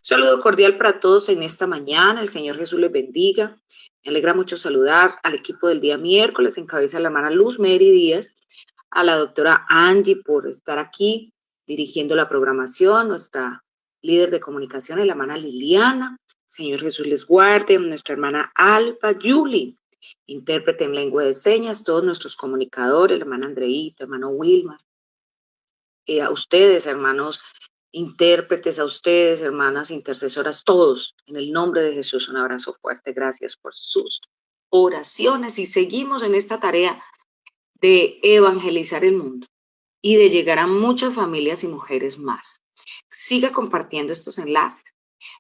Saludo cordial para todos en esta mañana. El Señor Jesús les bendiga. Me alegra mucho saludar al equipo del día miércoles, en cabeza de la hermana Luz Mary Díaz, a la doctora Angie por estar aquí dirigiendo la programación, nuestra líder de comunicación, la hermana Liliana. Señor Jesús les guarde, nuestra hermana Alba, Julie, intérprete en lengua de señas, todos nuestros comunicadores, la hermana Andreita, hermano Wilmar, a ustedes, hermanos intérpretes, a ustedes, hermanas intercesoras, todos, en el nombre de Jesús, un abrazo fuerte. Gracias por sus oraciones y seguimos en esta tarea de evangelizar el mundo y de llegar a muchas familias y mujeres más. Siga compartiendo estos enlaces.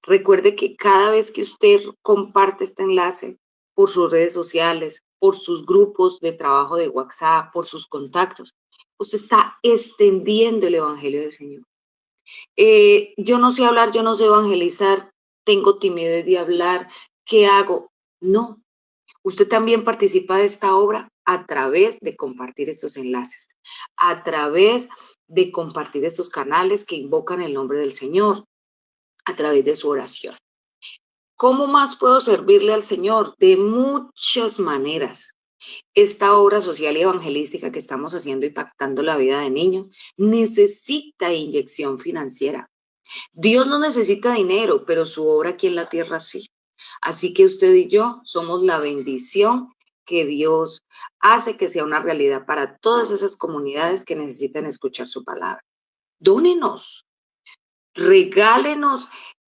Recuerde que cada vez que usted comparte este enlace por sus redes sociales, por sus grupos de trabajo de WhatsApp, por sus contactos, usted está extendiendo el evangelio del Señor. Yo no sé hablar, yo no sé evangelizar, tengo timidez de hablar, ¿qué hago? No, usted también participa de esta obra a través de compartir estos enlaces, a través de compartir estos canales que invocan el nombre del Señor, a través de su oración. ¿Cómo más puedo servirle al Señor? De muchas maneras. Esta obra social y evangelística que estamos haciendo impactando la vida de niños necesita inyección financiera. Dios no necesita dinero, pero su obra aquí en la tierra sí. Así que usted y yo somos la bendición que Dios hace que sea una realidad para todas esas comunidades que necesitan escuchar su palabra. Dónenos, regálenos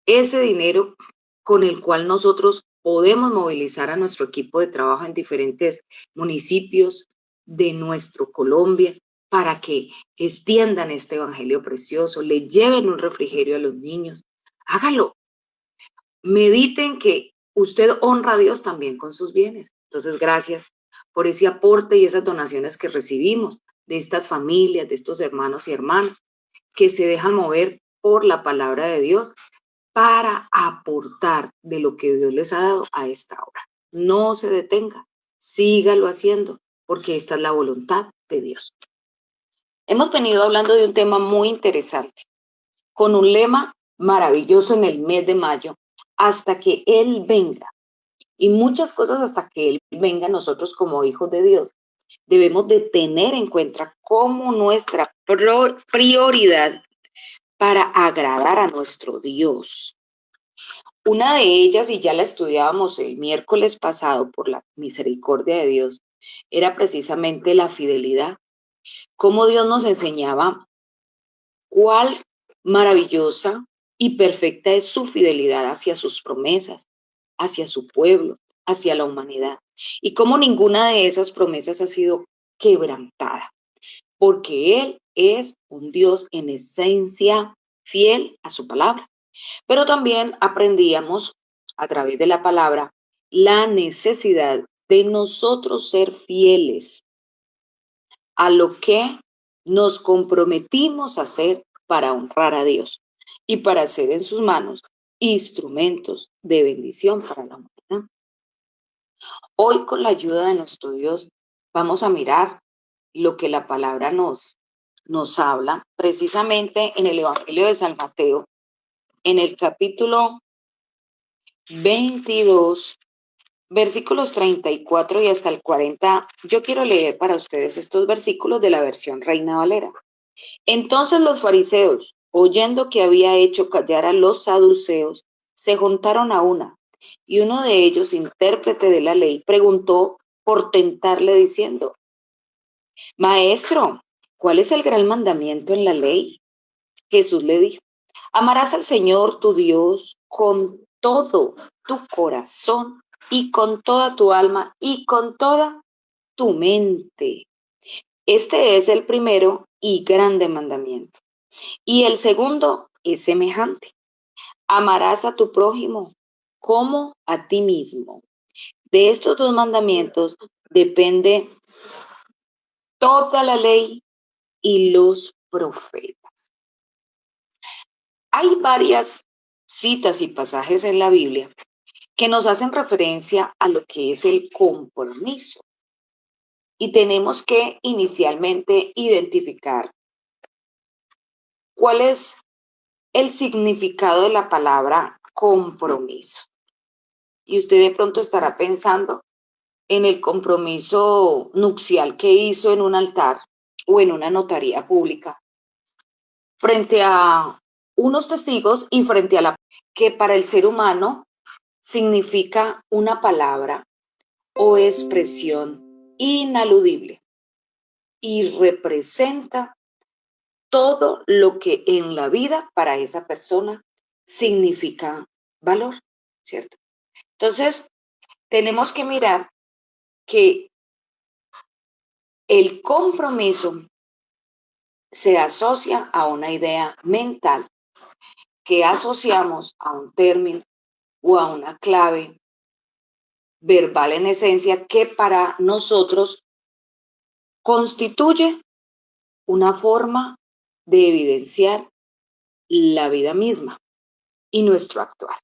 ese dinero con el cual nosotros podemos movilizar a nuestro equipo de trabajo en diferentes municipios de nuestro Colombia para que extiendan este evangelio precioso, le lleven un refrigerio a los niños. Hágalo. Mediten que usted honra a Dios también con sus bienes. Entonces, gracias por ese aporte y esas donaciones que recibimos de estas familias, de estos hermanos y hermanas que se dejan mover por la palabra de Dios para aportar de lo que Dios les ha dado a esta obra. No se detenga, sígalo haciendo, porque esta es la voluntad de Dios. Hemos venido hablando de un tema muy interesante, con un lema maravilloso en el mes de mayo, hasta que Él venga. Y muchas cosas hasta que Él venga, nosotros como hijos de Dios debemos de tener en cuenta como nuestra prioridad para agradar a nuestro Dios. Una de ellas, y ya la estudiábamos el miércoles pasado por la misericordia de Dios, era precisamente la fidelidad. Cómo Dios nos enseñaba cuál maravillosa y perfecta es su fidelidad hacia sus promesas, hacia su pueblo, hacia la humanidad. Y cómo ninguna de esas promesas ha sido quebrantada, porque Él es un Dios en esencia fiel a su palabra. Pero también aprendíamos a través de la palabra la necesidad de nosotros ser fieles a lo que nos comprometimos a hacer para honrar a Dios y para hacer en sus manos instrumentos de bendición para la humanidad. Hoy, con la ayuda de nuestro Dios, vamos a mirar lo que la palabra nos habla precisamente en el Evangelio de San Mateo, en el capítulo 22, versículos 34 y hasta el 40. Yo quiero leer para ustedes estos versículos de la versión Reina Valera. Entonces los fariseos, oyendo que había hecho callar a los saduceos, se juntaron a una, y uno de ellos, intérprete de la ley, preguntó por tentarle diciendo: Maestro, ¿cuál es el gran mandamiento en la ley? Jesús le dijo: amarás al Señor tu Dios con todo tu corazón y con toda tu alma y con toda tu mente. Este es el primero y grande mandamiento. Y el segundo es semejante: amarás a tu prójimo como a ti mismo. De estos dos mandamientos depende toda la ley y los profetas. Hay varias citas y pasajes en la Biblia que nos hacen referencia a lo que es el compromiso. Y tenemos que inicialmente identificar cuál es el significado de la palabra compromiso. Y usted de pronto estará pensando en el compromiso nupcial que hizo en un altar o en una notaría pública frente a unos testigos y frente a la que para el ser humano significa una palabra o expresión inaludible y representa todo lo que en la vida para esa persona significa valor, ¿cierto? Entonces, tenemos que mirar que el compromiso se asocia a una idea mental que asociamos a un término o a una clave verbal en esencia que para nosotros constituye una forma de evidenciar la vida misma y nuestro actuar.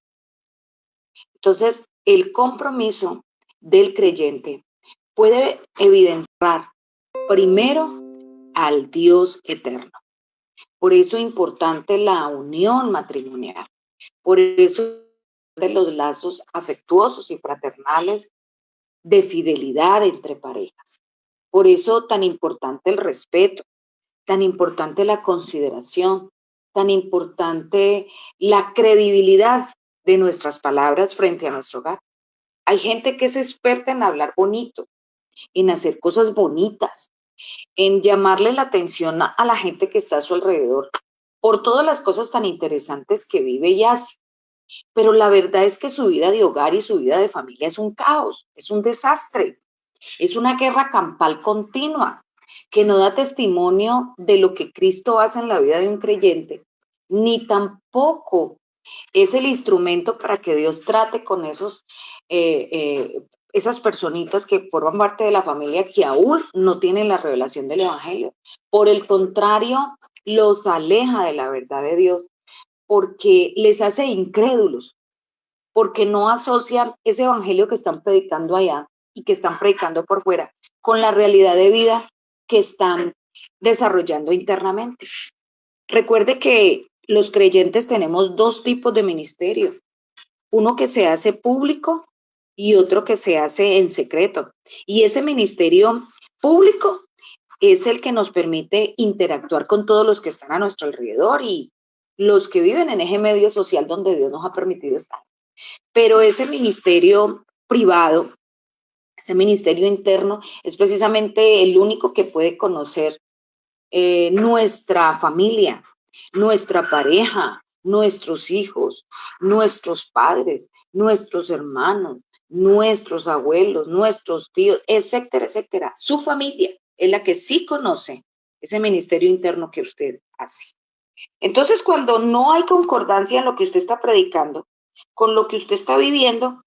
Entonces, el compromiso del creyente puede evidenciar primero al Dios eterno. Por eso es importante la unión matrimonial. Por eso de los lazos afectuosos y fraternales de fidelidad entre parejas. Por eso tan importante el respeto, tan importante la consideración, tan importante la credibilidad de nuestras palabras frente a nuestro hogar. Hay gente que es experta en hablar bonito, en hacer cosas bonitas, en llamarle la atención a la gente que está a su alrededor por todas las cosas tan interesantes que vive y hace. Pero la verdad es que su vida de hogar y su vida de familia es un caos, es un desastre, es una guerra campal continua que no da testimonio de lo que Cristo hace en la vida de un creyente, ni tampoco es el instrumento para que Dios trate con esas personitas que forman parte de la familia que aún no tienen la revelación del Evangelio. Por el contrario, los aleja de la verdad de Dios porque les hace incrédulos, porque no asocian ese Evangelio que están predicando allá y que están predicando por fuera con la realidad de vida que están desarrollando internamente. Recuerde que los creyentes tenemos dos tipos de ministerio, uno que se hace público y otro que se hace en secreto. Y ese ministerio público es el que nos permite interactuar con todos los que están a nuestro alrededor y los que viven en ese medio social donde Dios nos ha permitido estar. Pero ese ministerio privado, ese ministerio interno, es precisamente el único que puede conocer nuestra familia, nuestra pareja, nuestros hijos, nuestros padres, nuestros hermanos, nuestros abuelos, nuestros tíos, etcétera, etcétera. Su familia es la que sí conoce ese ministerio interno que usted hace. Entonces, cuando no hay concordancia en lo que usted está predicando, con lo que usted está viviendo,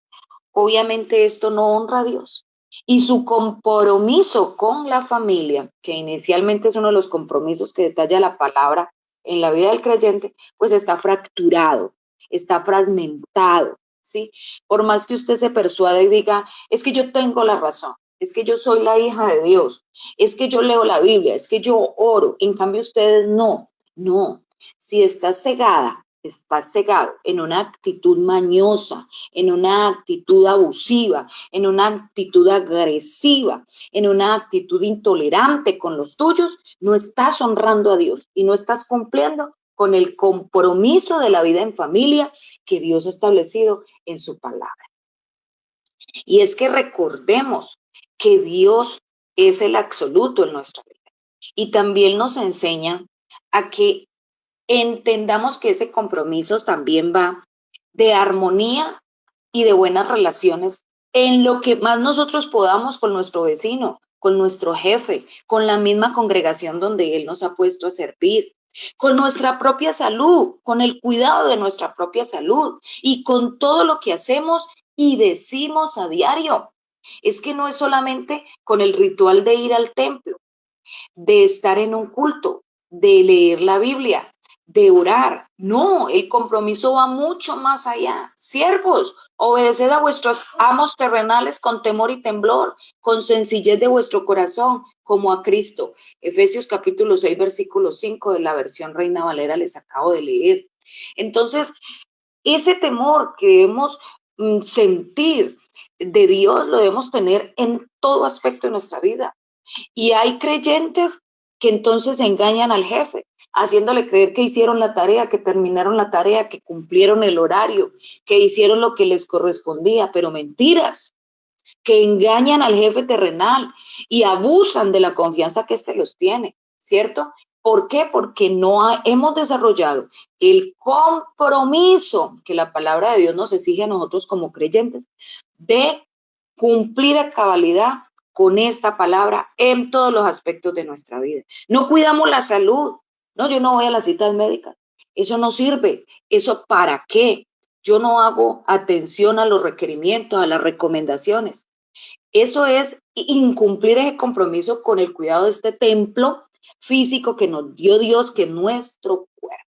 obviamente esto no honra a Dios. Y su compromiso con la familia, que inicialmente es uno de los compromisos que detalla la palabra en la vida del creyente, pues está fracturado, está fragmentado, ¿sí? Por más que usted se persuada y diga, es que yo tengo la razón, es que yo soy la hija de Dios, es que yo leo la Biblia, es que yo oro, en cambio ustedes no, no. Si estás cegado en una actitud mañosa, en una actitud abusiva, en una actitud agresiva, en una actitud intolerante con los tuyos, no estás honrando a Dios y no estás cumpliendo con el compromiso de la vida en familia que Dios ha establecido en su palabra. Y es que recordemos que Dios es el absoluto en nuestra vida y también nos enseña a que entendamos que ese compromiso también va de armonía y de buenas relaciones en lo que más nosotros podamos con nuestro vecino, con nuestro jefe, con la misma congregación donde Él nos ha puesto a servir, con nuestra propia salud, con el cuidado de nuestra propia salud y con todo lo que hacemos y decimos a diario. Es que no es solamente con el ritual de ir al templo, de estar en un culto, de leer la Biblia, de orar. No, el compromiso va mucho más allá. Siervos, obedeced a vuestros amos terrenales con temor y temblor, con sencillez de vuestro corazón, como a Cristo. Efesios capítulo 6, versículo 5 de la versión Reina Valera les acabo de leer. Entonces, ese temor que debemos sentir de Dios lo debemos tener en todo aspecto de nuestra vida. Y hay creyentes que entonces engañan al jefe, haciéndole creer que hicieron la tarea, que terminaron la tarea, que cumplieron el horario, que hicieron lo que les correspondía, pero mentiras, que engañan al jefe terrenal y abusan de la confianza que éste los tiene, ¿cierto? ¿Por qué? Porque hemos desarrollado el compromiso que la palabra de Dios nos exige a nosotros como creyentes de cumplir a cabalidad con esta palabra en todos los aspectos de nuestra vida. No cuidamos la salud. No, yo no voy a las citas médicas. Eso no sirve. ¿Eso para qué? Yo no hago atención a los requerimientos, a las recomendaciones. Eso es incumplir ese compromiso con el cuidado de este templo físico que nos dio Dios, que es nuestro cuerpo.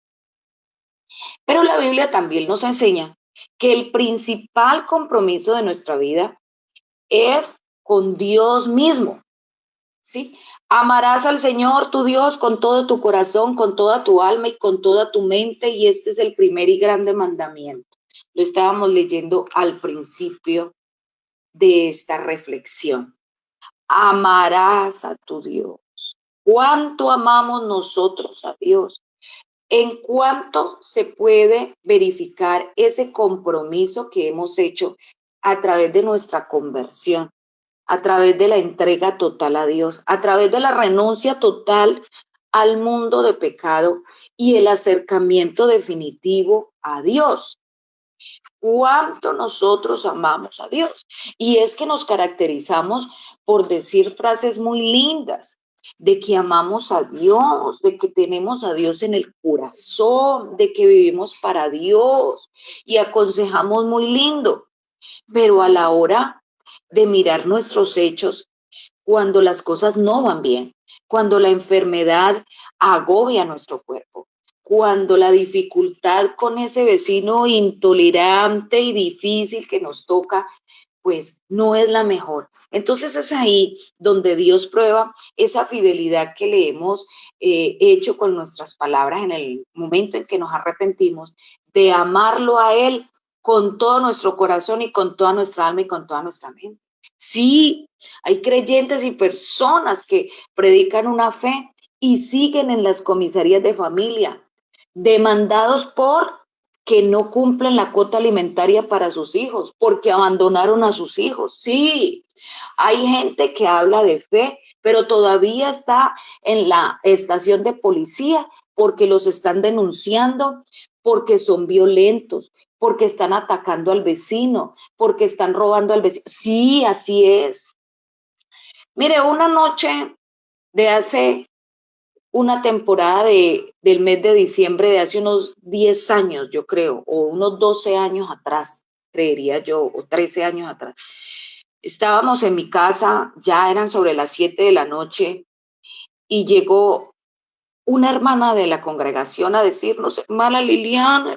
Pero la Biblia también nos enseña que el principal compromiso de nuestra vida es con Dios mismo, ¿sí? Amarás al Señor tu Dios con todo tu corazón, con toda tu alma y con toda tu mente, y este es el primer y grande mandamiento. Lo estábamos leyendo al principio de esta reflexión. Amarás a tu Dios. ¿Cuánto amamos nosotros a Dios? ¿En cuánto se puede verificar ese compromiso que hemos hecho a través de nuestra conversión, a través de la entrega total a Dios, a través de la renuncia total al mundo de pecado y el acercamiento definitivo a Dios? ¿Cuánto nosotros amamos a Dios? Y es que nos caracterizamos por decir frases muy lindas, de que amamos a Dios, de que tenemos a Dios en el corazón, de que vivimos para Dios y aconsejamos muy lindo, pero a la hora de mirar nuestros hechos, cuando las cosas no van bien, cuando la enfermedad agobia nuestro cuerpo, cuando la dificultad con ese vecino intolerante y difícil que nos toca, pues no es la mejor. Entonces es ahí donde Dios prueba esa fidelidad que le hemos hecho con nuestras palabras en el momento en que nos arrepentimos, de amarlo a Él con todo nuestro corazón y con toda nuestra alma y con toda nuestra mente. Sí, hay creyentes y personas que predican una fe y siguen en las comisarías de familia, demandados por que no cumplen la cuota alimentaria para sus hijos, porque abandonaron a sus hijos. Sí, hay gente que habla de fe, pero todavía está en la estación de policía porque los están denunciando, porque son violentos, porque están atacando al vecino, porque están robando al vecino. Sí, así es. Mire, una noche de hace una temporada del mes de diciembre de hace unos 10 años, yo creo, o unos 12 años atrás, creería yo, o 13 años atrás. Estábamos en mi casa, ya eran sobre las 7 de la noche, y llegó una hermana de la congregación a decirnos, hermana Liliana,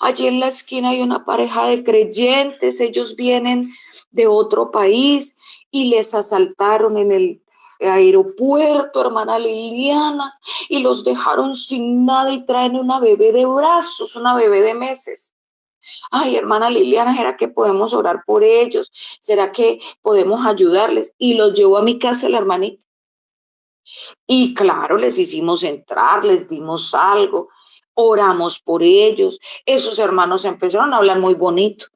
allí en la esquina hay una pareja de creyentes, ellos vienen de otro país y les asaltaron en el aeropuerto, hermana Liliana, y los dejaron sin nada y traen una bebé de brazos, una bebé de meses. Ay, hermana Liliana, ¿será que podemos orar por ellos? ¿Será que podemos ayudarles? Y los llevó a mi casa la hermanita. Y claro, les hicimos entrar, les dimos algo, oramos por ellos. Esos hermanos empezaron a hablar muy bonito.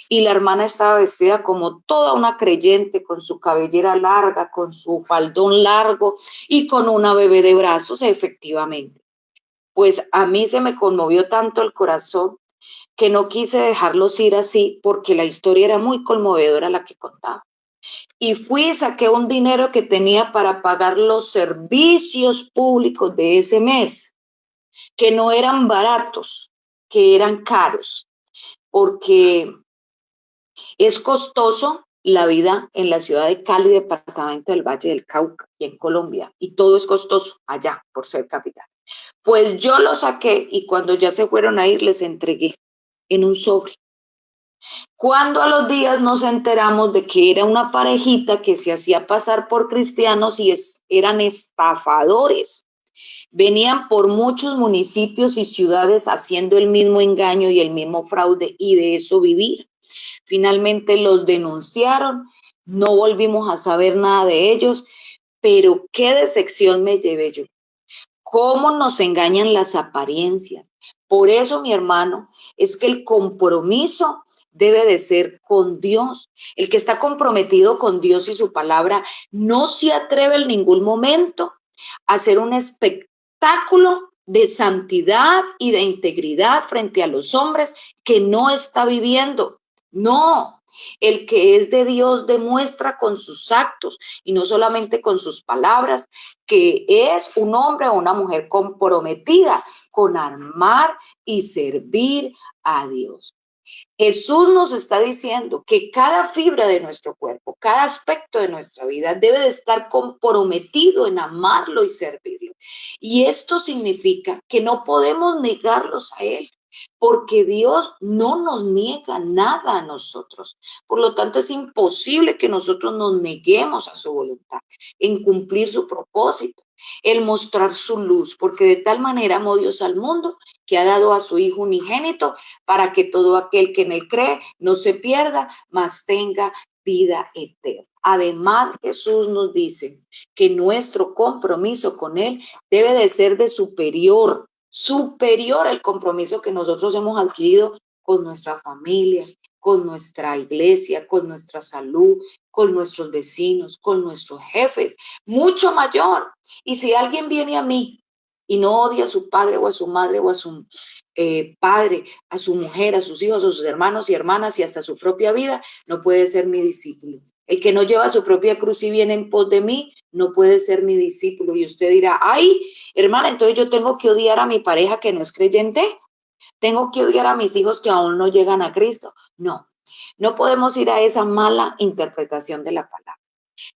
Y la hermana estaba vestida como toda una creyente, con su cabellera larga, con su faldón largo y con una bebé de brazos, efectivamente. Pues a mí se me conmovió tanto el corazón que no quise dejarlos ir así porque la historia era muy conmovedora la que contaba. Y fui y saqué un dinero que tenía para pagar los servicios públicos de ese mes, que no eran baratos, que eran caros, porque es costoso la vida en la ciudad de Cali, departamento del Valle del Cauca, y en Colombia, y todo es costoso allá por ser capital. Pues yo lo saqué y cuando ya se fueron a ir les entregué en un sobre. Cuando a los días nos enteramos de que era una parejita que se hacía pasar por cristianos y eran estafadores. Venían por muchos municipios y ciudades haciendo el mismo engaño y el mismo fraude, y de eso vivir. Finalmente los denunciaron, no volvimos a saber nada de ellos, pero qué decepción me llevé yo. Cómo nos engañan las apariencias. Por eso, mi hermano, es que el compromiso debe de ser con Dios. El que está comprometido con Dios y su palabra no se atreve en ningún momento a hacer un espectáculo de santidad y de integridad frente a los hombres que no está viviendo. No, el que es de Dios demuestra con sus actos y no solamente con sus palabras que es un hombre o una mujer comprometida con amar y servir a Dios. Jesús nos está diciendo que cada fibra de nuestro cuerpo, cada aspecto de nuestra vida debe de estar comprometido en amarlo y servirlo. Y esto significa que no podemos negarlos a Él, porque Dios no nos niega nada a nosotros. Por lo tanto, es imposible que nosotros nos neguemos a su voluntad, en cumplir su propósito, el mostrar su luz, porque de tal manera amó Dios al mundo que ha dado a su Hijo unigénito para que todo aquel que en él cree no se pierda, mas tenga vida eterna. Además, Jesús nos dice que nuestro compromiso con él debe de ser de superior al compromiso que nosotros hemos adquirido con nuestra familia, con nuestra iglesia, con nuestra salud, con nuestros vecinos, con nuestros jefes, mucho mayor. Y si alguien viene a mí y no odia a su padre o a su madre o a su padre, a su mujer, a sus hijos, a sus hermanos y hermanas y hasta su propia vida, no puede ser mi discípulo. El que no lleva su propia cruz y viene en pos de mí, no puede ser mi discípulo. Y usted dirá, ay, hermana, entonces yo tengo que odiar a mi pareja que no es creyente, tengo que odiar a mis hijos que aún no llegan a Cristo. No, no podemos ir a esa mala interpretación de la palabra.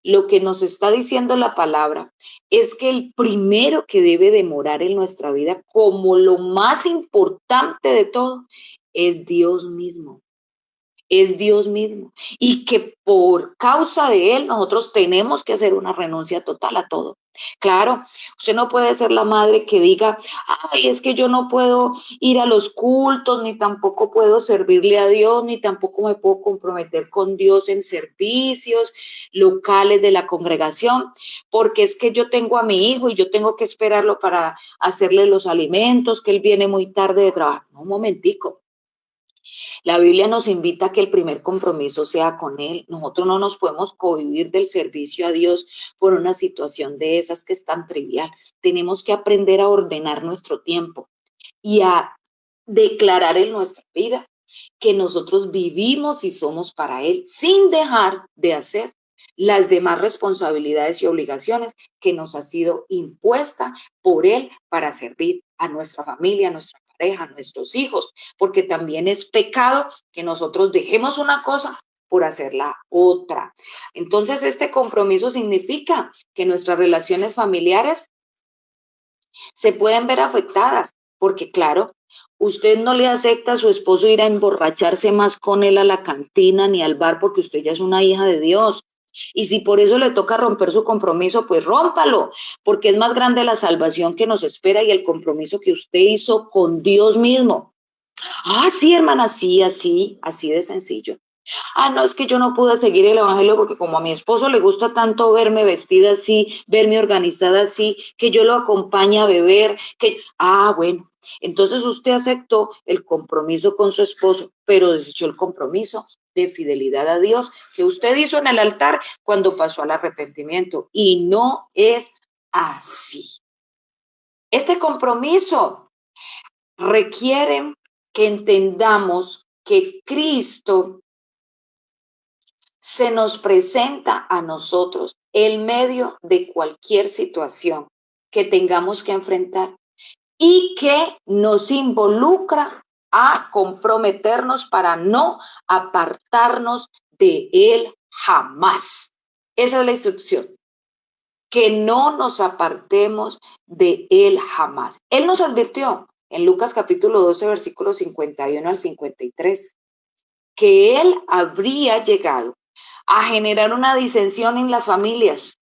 Lo que nos está diciendo la palabra es que el primero que debe de morar en nuestra vida, como lo más importante de todo, es Dios mismo. Es Dios mismo. Y que por causa de Él nosotros tenemos que hacer una renuncia total a todo. Claro, usted no puede ser la madre que diga, ay, es que yo no puedo ir a los cultos, ni tampoco puedo servirle a Dios, ni tampoco me puedo comprometer con Dios en servicios locales de la congregación, porque es que yo tengo a mi hijo y yo tengo que esperarlo para hacerle los alimentos, que él viene muy tarde de trabajar. No, un momentico. La Biblia nos invita a que el primer compromiso sea con Él. Nosotros no nos podemos cohibir del servicio a Dios por una situación de esas que es tan trivial. Tenemos que aprender a ordenar nuestro tiempo y a declarar en nuestra vida que nosotros vivimos y somos para Él, sin dejar de hacer las demás responsabilidades y obligaciones que nos ha sido impuesta por Él para servir a nuestra familia, a nuestra pareja, a nuestros hijos, porque también es pecado que nosotros dejemos una cosa por hacer la otra. Entonces, este compromiso significa que nuestras relaciones familiares se pueden ver afectadas, porque claro, usted no le acepta a su esposo ir a emborracharse más con él a la cantina ni al bar porque usted ya es una hija de Dios. Y si por eso le toca romper su compromiso, pues rómpalo, porque es más grande la salvación que nos espera y el compromiso que usted hizo con Dios mismo. Ah, sí, hermana, sí, así de sencillo. Ah, no, es que yo no pude seguir el evangelio porque como a mi esposo le gusta tanto verme vestida así, verme organizada así, que yo lo acompañe a beber, bueno, entonces usted aceptó el compromiso con su esposo, pero desechó el compromiso de fidelidad a Dios que usted hizo en el altar cuando pasó al arrepentimiento. Y no es así. Este compromiso requiere que entendamos que Cristo se nos presenta a nosotros en medio de cualquier situación que tengamos que enfrentar y que nos involucra a comprometernos para no apartarnos de él jamás. Esa es la instrucción, que no nos apartemos de él jamás. Él nos advirtió en Lucas capítulo 12, versículos 51 al 53, que él habría llegado a generar una disensión en las familias,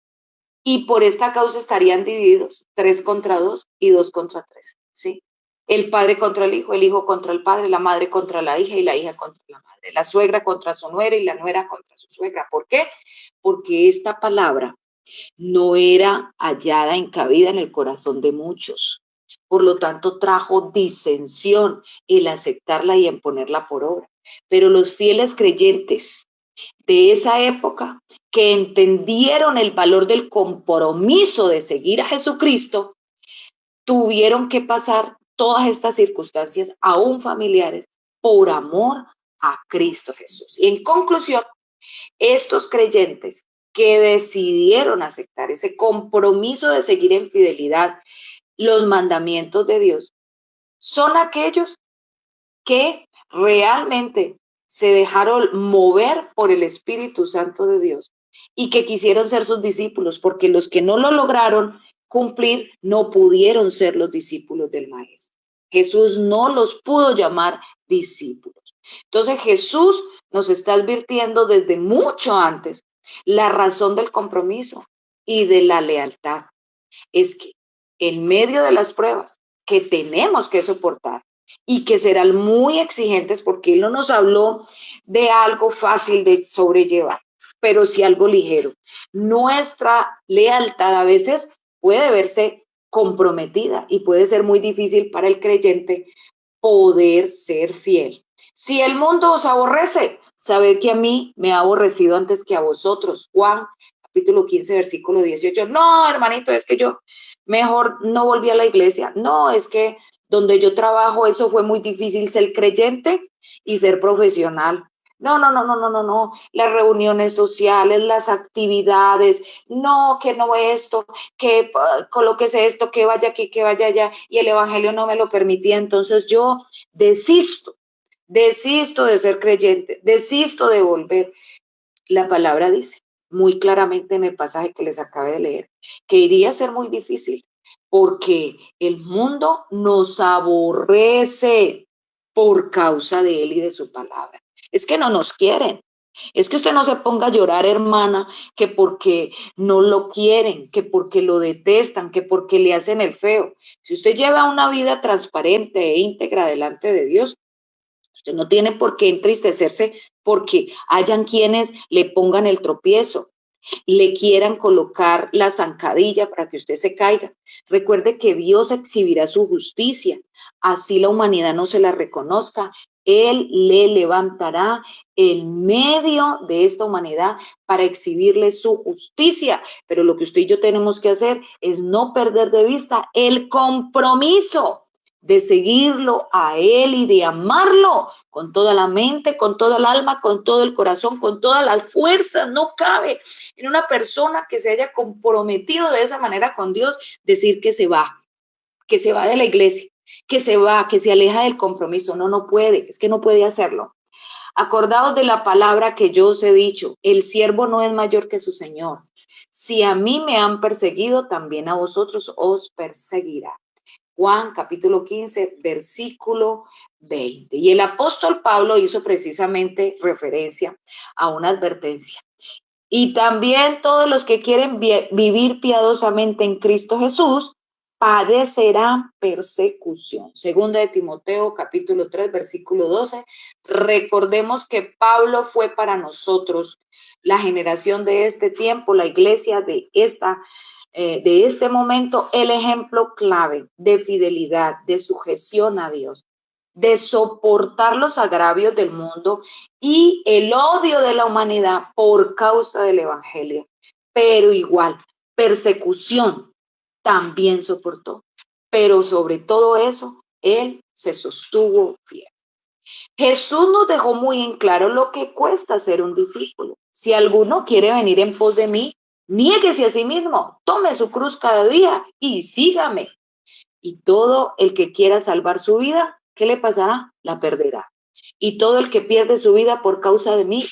y por esta causa estarían divididos, 3 contra 2 y 2 contra 3, ¿sí? El padre contra el hijo contra el padre, la madre contra la hija y la hija contra la madre, la suegra contra su nuera y la nuera contra su suegra. ¿Por qué? Porque esta palabra no era hallada en cabida en el corazón de muchos. Por lo tanto, trajo disensión el aceptarla y en ponerla por obra. Pero los fieles creyentes de esa época que entendieron el valor del compromiso de seguir a Jesucristo, tuvieron que pasar todas estas circunstancias, aún familiares, por amor a Cristo Jesús. Y en conclusión, estos creyentes que decidieron aceptar ese compromiso de seguir en fidelidad los mandamientos de Dios, son aquellos que realmente se dejaron mover por el Espíritu Santo de Dios y que quisieron ser sus discípulos, porque los que no lo lograron cumplir no pudieron ser los discípulos del Maestro. Jesús no los pudo llamar discípulos. Entonces Jesús nos está advirtiendo desde mucho antes la razón del compromiso y de la lealtad. Es que en medio de las pruebas que tenemos que soportar y que serán muy exigentes, porque Él no nos habló de algo fácil de sobrellevar, pero sí algo ligero. Nuestra lealtad a veces puede verse comprometida y puede ser muy difícil para el creyente poder ser fiel. Si el mundo os aborrece, sabed que a mí me ha aborrecido antes que a vosotros. Juan capítulo 15, versículo 18. No, hermanito, es que yo mejor no volví a la iglesia. No, es que donde yo trabajo eso fue muy difícil ser creyente y ser profesional. No, no, no, no, no, no, no. Las reuniones sociales, las actividades, no, que no esto, que colóquese esto, que vaya aquí, que vaya allá, y el evangelio no me lo permitía. Entonces yo desisto de ser creyente, desisto de volver. La palabra dice muy claramente en el pasaje que les acabé de leer, que iría a ser muy difícil porque el mundo nos aborrece por causa de él y de su palabra. Es que no nos quieren. Es que usted no se ponga a llorar, hermana, que porque no lo quieren, que porque lo detestan, que porque le hacen el feo. Si usted lleva una vida transparente e íntegra delante de Dios, usted no tiene por qué entristecerse porque hayan quienes le pongan el tropiezo, le quieran colocar la zancadilla para que usted se caiga. Recuerde que Dios exhibirá su justicia, así la humanidad no se la reconozca. Él le levantará en medio de esta humanidad para exhibirle su justicia. Pero lo que usted y yo tenemos que hacer es no perder de vista el compromiso de seguirlo a Él y de amarlo con toda la mente, con toda el alma, con todo el corazón, con todas las fuerzas. No cabe en una persona que se haya comprometido de esa manera con Dios decir que se va de la iglesia, que se va, que se aleja del compromiso. No, no puede, es que no puede hacerlo. Acordaos de la palabra que yo os he dicho, el siervo no es mayor que su Señor. Si a mí me han perseguido, también a vosotros os perseguirá. Juan capítulo 15, versículo 20. Y el apóstol Pablo hizo precisamente referencia a una advertencia. Y también todos los que quieren vivir piadosamente en Cristo Jesús padecerán persecución. Segunda de Timoteo capítulo 3, versículo 12. Recordemos que Pablo fue para nosotros, la generación de este tiempo, la iglesia de este momento, el ejemplo clave de fidelidad, de sujeción a Dios, de soportar los agravios del mundo y el odio de la humanidad por causa del evangelio. Pero igual, persecución también soportó. Pero sobre todo eso, él se sostuvo fiel. Jesús nos dejó muy en claro lo que cuesta ser un discípulo. Si alguno quiere venir en pos de mí, niéguese a sí mismo, tome su cruz cada día y sígame. Y todo el que quiera salvar su vida, ¿qué le pasará? La perderá. Y todo el que pierde su vida por causa de mí,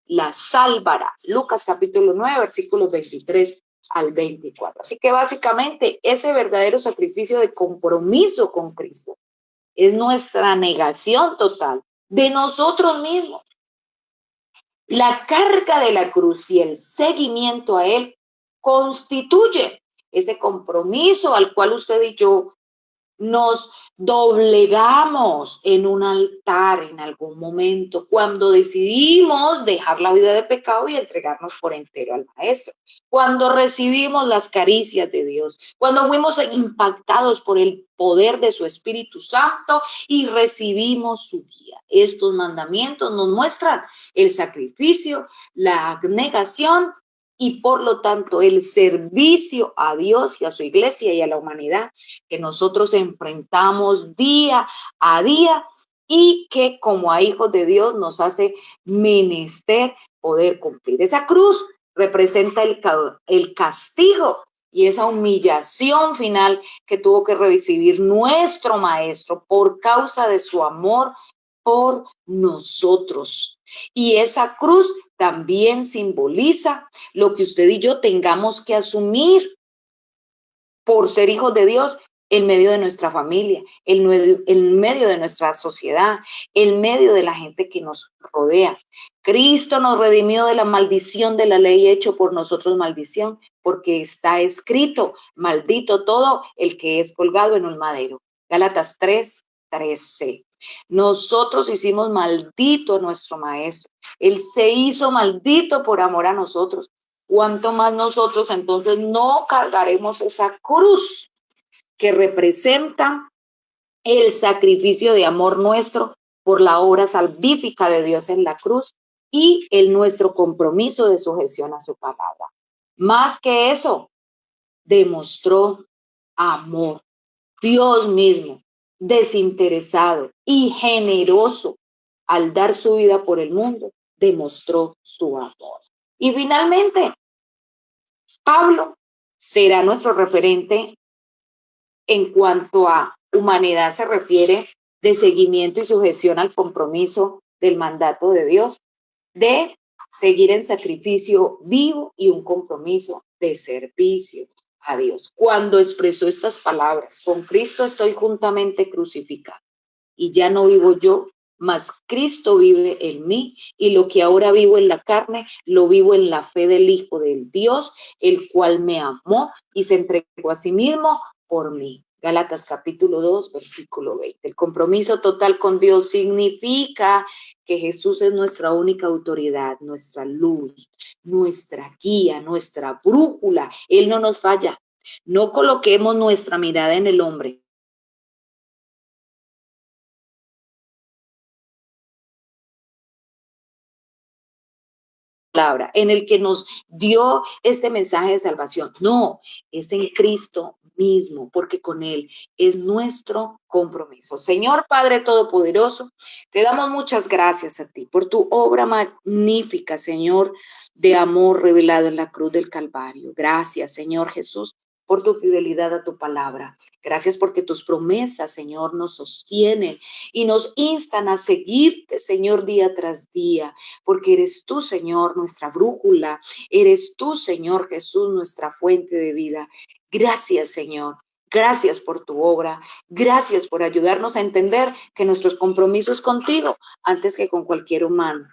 la salvará. Lucas capítulo 9, versículos 23 al 24. Así que básicamente ese verdadero sacrificio de compromiso con Cristo es nuestra negación total de nosotros mismos. La carga de la cruz y el seguimiento a Él constituye ese compromiso al cual usted y yo nos doblegamos en un altar en algún momento, cuando decidimos dejar la vida de pecado y entregarnos por entero al Maestro, cuando recibimos las caricias de Dios, cuando fuimos impactados por el poder de su Espíritu Santo y recibimos su guía. Estos mandamientos nos muestran el sacrificio, la abnegación y por lo tanto el servicio a Dios y a su iglesia y a la humanidad que nosotros enfrentamos día a día y que como a hijos de Dios nos hace menester poder cumplir. Esa cruz representa el castigo y esa humillación final que tuvo que recibir nuestro Maestro por causa de su amor por nosotros. Y esa cruz también simboliza lo que usted y yo tengamos que asumir por ser hijos de Dios en medio de nuestra familia, en medio de nuestra sociedad, en medio de la gente que nos rodea. Cristo nos redimió de la maldición de la ley, hecho por nosotros maldición, porque está escrito, maldito todo el que es colgado en un madero. Gálatas 3:13. Nosotros hicimos maldito a nuestro Maestro. Él se hizo maldito por amor a nosotros. ¿Cuánto más nosotros entonces no cargaremos esa cruz que representa el sacrificio de amor nuestro por la obra salvífica de Dios en la cruz y nuestro compromiso de sujeción a su palabra? Más que eso, demostró amor. Dios mismo, desinteresado y generoso, al dar su vida por el mundo, demostró su amor. Y finalmente, Pablo será nuestro referente en cuanto a humanidad se refiere, de seguimiento y sujeción al compromiso del mandato de Dios, de seguir en sacrificio vivo y un compromiso de servicio a Dios. Cuando expresó estas palabras, con Cristo estoy juntamente crucificado y ya no vivo yo, mas Cristo vive en mí, y lo que ahora vivo en la carne, lo vivo en la fe del Hijo del Dios, el cual me amó y se entregó a sí mismo por mí. Gálatas capítulo 2, versículo 20. El compromiso total con Dios significa que Jesús es nuestra única autoridad, nuestra luz, nuestra guía, nuestra brújula. Él no nos falla. No coloquemos nuestra mirada en el hombre. Palabra, en el que nos dio este mensaje de salvación. No, es en Cristo mismo, porque con Él es nuestro compromiso. Señor Padre Todopoderoso, te damos muchas gracias a ti por tu obra magnífica, Señor, de amor revelado en la cruz del Calvario. Gracias, Señor Jesús, por tu fidelidad a tu palabra. Gracias porque tus promesas, Señor, nos sostienen y nos instan a seguirte, Señor, día tras día, porque eres tú, Señor, nuestra brújula, eres tú, Señor Jesús, nuestra fuente de vida. Gracias, Señor. Gracias por tu obra. Gracias por ayudarnos a entender que nuestros compromisos contigo antes que con cualquier humano.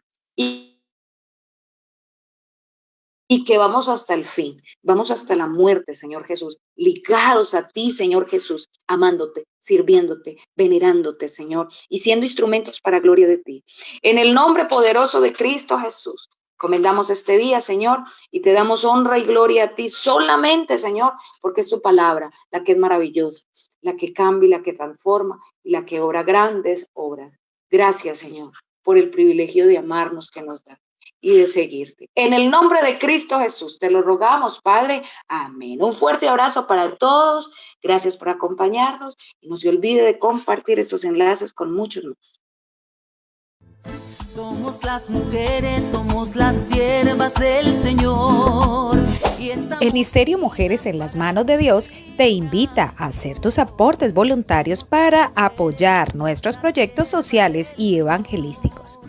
Y que vamos hasta el fin, vamos hasta la muerte, Señor Jesús, ligados a ti, Señor Jesús, amándote, sirviéndote, venerándote, Señor, y siendo instrumentos para gloria de ti. En el nombre poderoso de Cristo Jesús, comendamos este día, Señor, y te damos honra y gloria a ti solamente, Señor, porque es tu palabra, la que es maravillosa, la que cambia y la que transforma y la que obra grandes obras. Gracias, Señor, por el privilegio de amarnos que nos da y de seguirte. En el nombre de Cristo Jesús, te lo rogamos, Padre. Amén. Un fuerte abrazo para todos. Gracias por acompañarnos y no se olvide de compartir estos enlaces con muchos más. Somos las mujeres, somos las siervas del Señor. El Ministerio Mujeres en las Manos de Dios te invita a hacer tus aportes voluntarios para apoyar nuestros proyectos sociales y evangelísticos.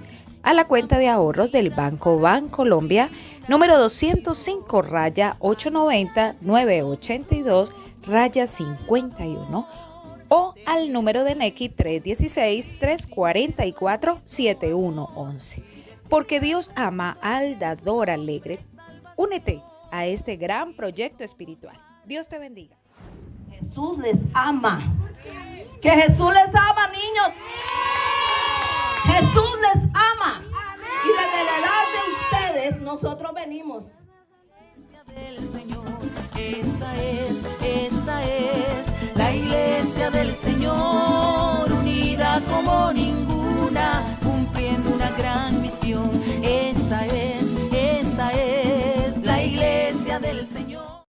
A la cuenta de ahorros del Banco Bancolombia, número 205-890-982-51, o al número de Nequi 316-344-7111. Porque Dios ama al dador alegre. Únete a este gran proyecto espiritual. Dios te bendiga. Jesús les ama. Que Jesús les ama, niños. Jesús les ama. Y desde la edad de ustedes nosotros venimos. Del Señor, esta es la iglesia del Señor.